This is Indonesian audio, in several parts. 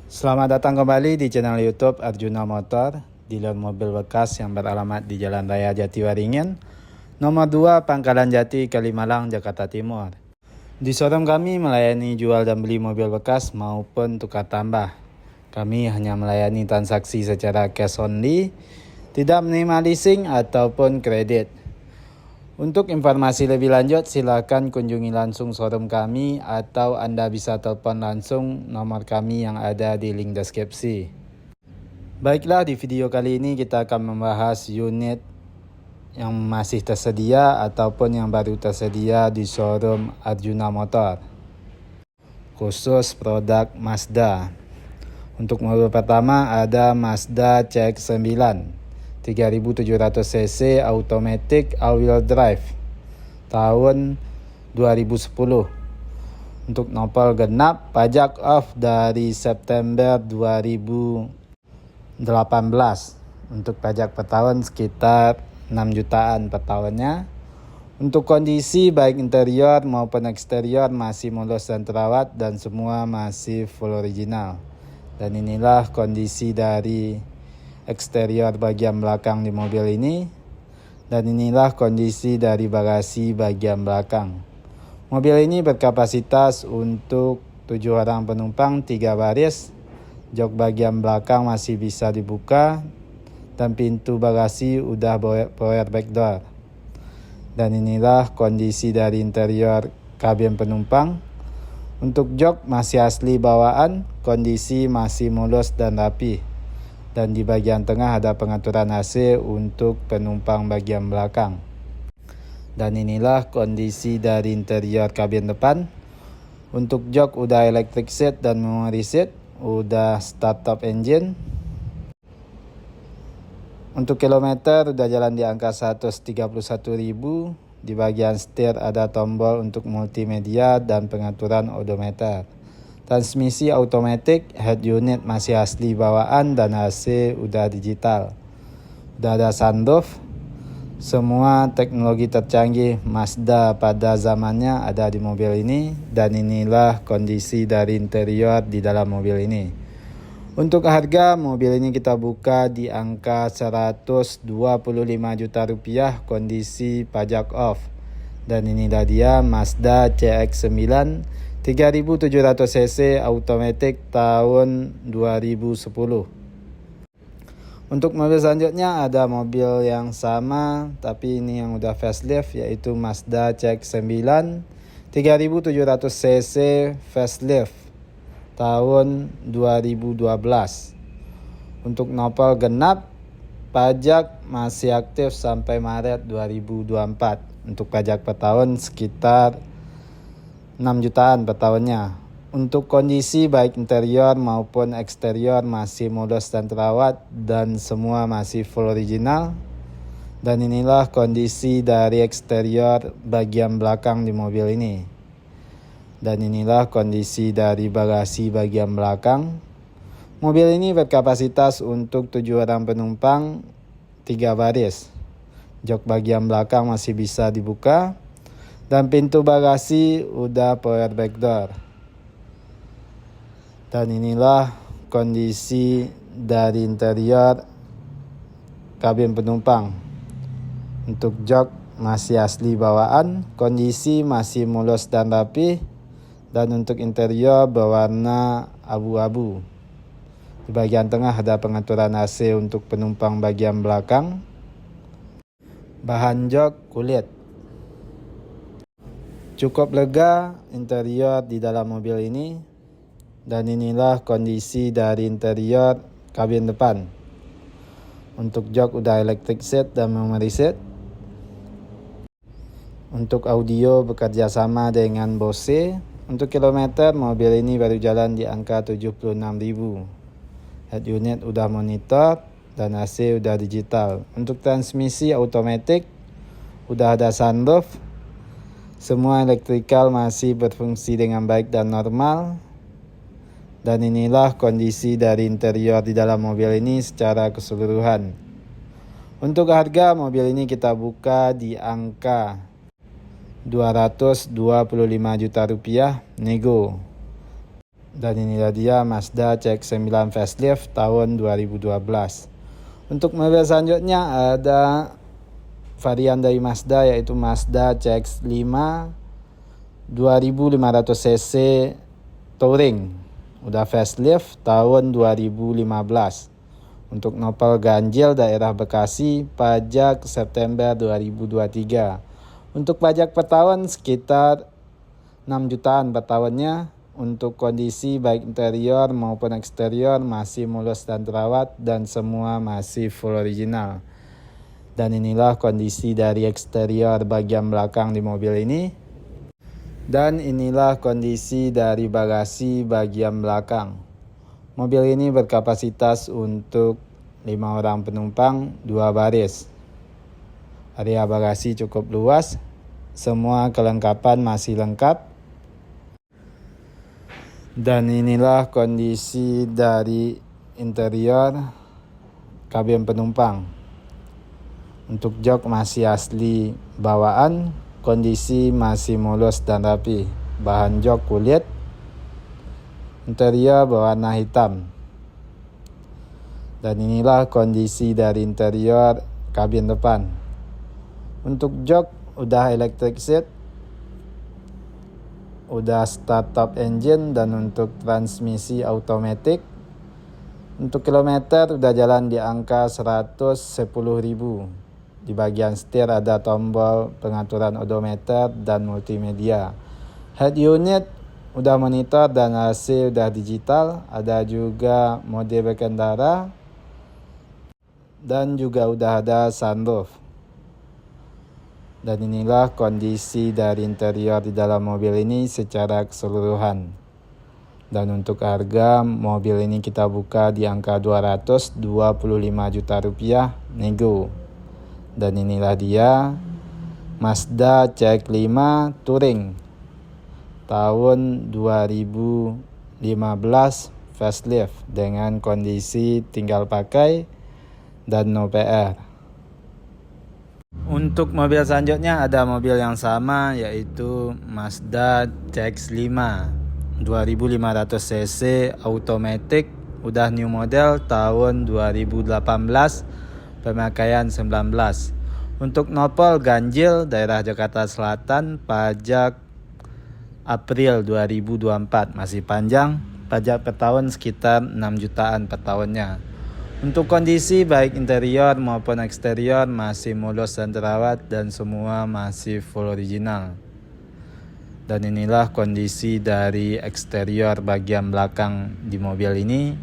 Selamat datang kembali di channel YouTube Arjuna Motor, dealer mobil bekas yang beralamat di Jalan Raya Jatiwaringin, nomor 2 Pangkalan Jati, Kalimalang, Jakarta Timur. Di showroom kami melayani jual dan beli mobil bekas maupun tukar tambah. Kami hanya melayani transaksi secara cash only, tidak menerima leasing ataupun kredit. Untuk informasi lebih lanjut, silakan kunjungi langsung showroom kami atau Anda bisa telepon langsung nomor kami yang ada di link deskripsi. Baiklah, di video kali ini kita akan membahas unit yang masih tersedia ataupun yang baru tersedia di showroom Arjuna Motor, khusus produk Mazda. Untuk mobil pertama ada Mazda CX-9 3700 cc automatic all-wheel drive tahun 2010. Untuk nopol genap, pajak off dari September 2018. Untuk pajak per tahun sekitar 6 jutaan per tahunnya. Untuk kondisi baik interior maupun eksterior masih mulus dan terawat dan semua masih full original. Dan inilah kondisi dari eksterior bagian belakang di mobil ini, dan inilah kondisi dari bagasi bagian belakang. Mobil ini berkapasitas untuk 7 orang penumpang 3 baris. Jok bagian belakang masih bisa dibuka dan pintu bagasi udah power back door. Dan inilah kondisi dari interior kabin penumpang. Untuk jok masih asli bawaan, kondisi masih mulus dan rapi. Dan di bagian tengah ada pengaturan AC untuk penumpang bagian belakang. Dan inilah kondisi dari interior kabin depan. Untuk jok udah electric seat dan memory seat, udah start top engine. Untuk kilometer udah jalan di angka 131.000. Di bagian setir ada tombol untuk multimedia dan pengaturan odometer. Transmisi automatic, head unit masih asli bawaan dan AC udah digital. Udah ada sunroof. Semua teknologi tercanggih Mazda pada zamannya ada di mobil ini, dan inilah kondisi dari interior di dalam mobil ini. Untuk harga mobil ini kita buka di angka 125 juta rupiah kondisi pajak off. Dan inilah dia Mazda CX-9 3700 cc automatic tahun 2010. Untuk mobil selanjutnya ada mobil yang sama tapi ini yang udah facelift, yaitu Mazda CX-9 3700 cc facelift tahun 2012. Untuk nopol genap, pajak masih aktif sampai Maret 2024. Untuk pajak per tahun sekitar 6 jutaan per tahunnya. Untuk kondisi baik interior maupun eksterior masih mulus dan terawat dan semua masih full original. Dan inilah kondisi dari eksterior bagian belakang di mobil ini. Dan inilah kondisi dari bagasi bagian belakang. Mobil ini berkapasitas untuk 7 orang penumpang 3 baris. Jok bagian belakang masih bisa dibuka. Dan pintu bagasi udah power back door. Dan inilah kondisi dari interior kabin penumpang. Untuk jok masih asli bawaan, kondisi masih mulus dan rapi. Dan untuk interior berwarna abu-abu. Di bagian tengah ada pengaturan AC untuk penumpang bagian belakang. Bahan jok kulit. Cukup lega interior di dalam mobil ini. Dan inilah kondisi dari interior kabin depan. Untuk jok udah electric seat dan memory seat. Untuk audio bekerja sama dengan Bose. Untuk kilometer mobil ini baru jalan di angka 76.000. Head unit udah monitor dan AC udah digital. Untuk transmisi automatic udah ada sunroof. Semua elektrikal masih berfungsi dengan baik dan normal. Dan inilah kondisi dari interior di dalam mobil ini secara keseluruhan. Untuk harga mobil ini kita buka di angka 225 juta rupiah nego. Dan inilah dia Mazda CX-9 facelift tahun 2012. Untuk mobil selanjutnya ada varian dari Mazda, yaitu Mazda CX-5 2500cc Touring. Udah facelift tahun 2015. Untuk nopal ganjil daerah Bekasi, pajak September 2023. Untuk pajak per tahun sekitar 6 jutaan per tahunnya. Untuk kondisi baik interior maupun eksterior masih mulus dan terawat dan semua masih full original. Dan inilah kondisi dari eksterior bagian belakang di mobil ini. Dan inilah kondisi dari bagasi bagian belakang. Mobil ini berkapasitas untuk 5 orang penumpang, 2 baris. Area bagasi cukup luas. Semua kelengkapan masih lengkap. Dan inilah kondisi dari interior kabin penumpang. Untuk jok masih asli bawaan, kondisi masih mulus dan rapi. Bahan jok kulit, interior berwarna hitam. Dan inilah kondisi dari interior kabin depan. Untuk jok udah electric seat, udah start top engine, dan untuk transmisi automatic. Untuk kilometer udah jalan di angka 110.000. Di bagian setir ada tombol pengaturan odometer dan multimedia. Head unit udah monitor dan AC udah digital. Ada juga mode berkendara dan juga udah ada sunroof. Dan inilah kondisi dari interior di dalam mobil ini secara keseluruhan. Dan untuk harga mobil ini kita buka di angka 225 juta rupiah nego. Dan inilah dia Mazda CX-5 Touring tahun 2015 facelift dengan kondisi tinggal pakai dan no PR. Untuk mobil selanjutnya ada mobil yang sama, yaitu Mazda CX-5 2500cc automatic, udah new model tahun 2018, pemakaian 19. Untuk nopol ganjil daerah Jakarta Selatan, pajak April 2024, masih panjang. Pajak per tahun sekitar 6 jutaan per tahunnya. Untuk kondisi baik interior maupun eksterior masih mulus dan terawat dan semua masih full original. Dan inilah kondisi dari eksterior bagian belakang di mobil ini.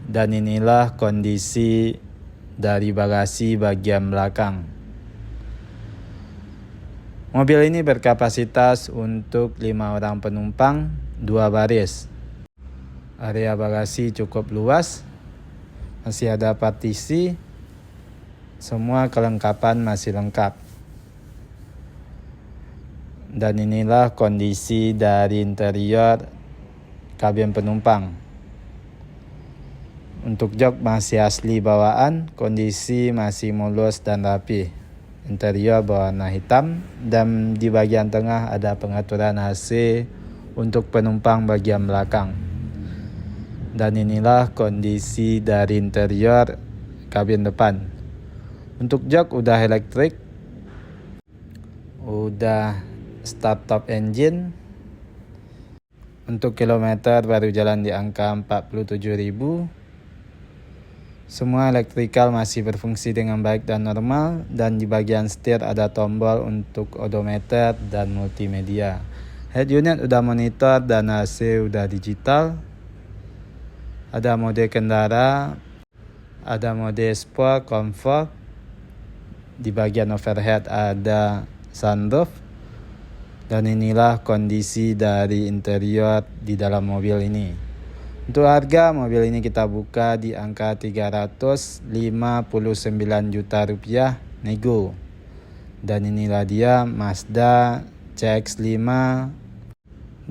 Dan inilah kondisi dari bagasi bagian belakang. Mobil ini berkapasitas untuk 5 orang penumpang, 2 baris. Area bagasi cukup luas. Masih ada partisi, semua kelengkapan masih lengkap. Dan inilah kondisi dari interior kabin penumpang. Untuk jok masih asli bawaan, kondisi masih mulus dan rapi. Interior berwarna hitam dan di bagian tengah ada pengaturan AC untuk penumpang bagian belakang. Dan inilah kondisi dari interior kabin depan. Untuk jok udah elektrik, udah start top engine. Untuk kilometer baru jalan di angka 47.000. Semua elektrikal masih berfungsi dengan baik dan normal. Dan di bagian setir ada tombol untuk odometer dan multimedia. Head unit udah monitor dan AC udah digital. Ada mode kendara, ada mode sport, comfort. Di bagian overhead ada sunroof. Dan inilah kondisi dari interior di dalam mobil ini. Untuk harga mobil ini kita buka di angka 359 juta rupiah nego. Dan inilah dia Mazda CX-5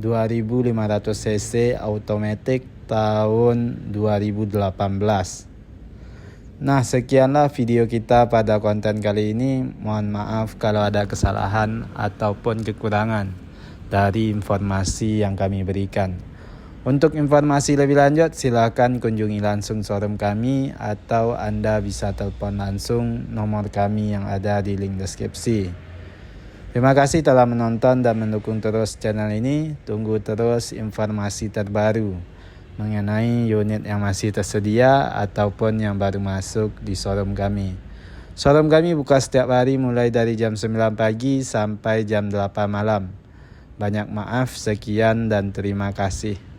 2500cc automatic tahun 2018. Nah, sekianlah video kita pada konten kali ini. Mohon maaf kalau ada kesalahan ataupun kekurangan dari informasi yang kami berikan. Untuk informasi lebih lanjut, silakan kunjungi langsung showroom kami atau Anda bisa telepon langsung nomor kami yang ada di link deskripsi. Terima kasih telah menonton dan mendukung terus channel ini. Tunggu terus informasi terbaru mengenai unit yang masih tersedia ataupun yang baru masuk di showroom kami. Showroom kami buka setiap hari mulai dari jam 9 pagi sampai jam 8 malam. Banyak maaf, sekian dan terima kasih.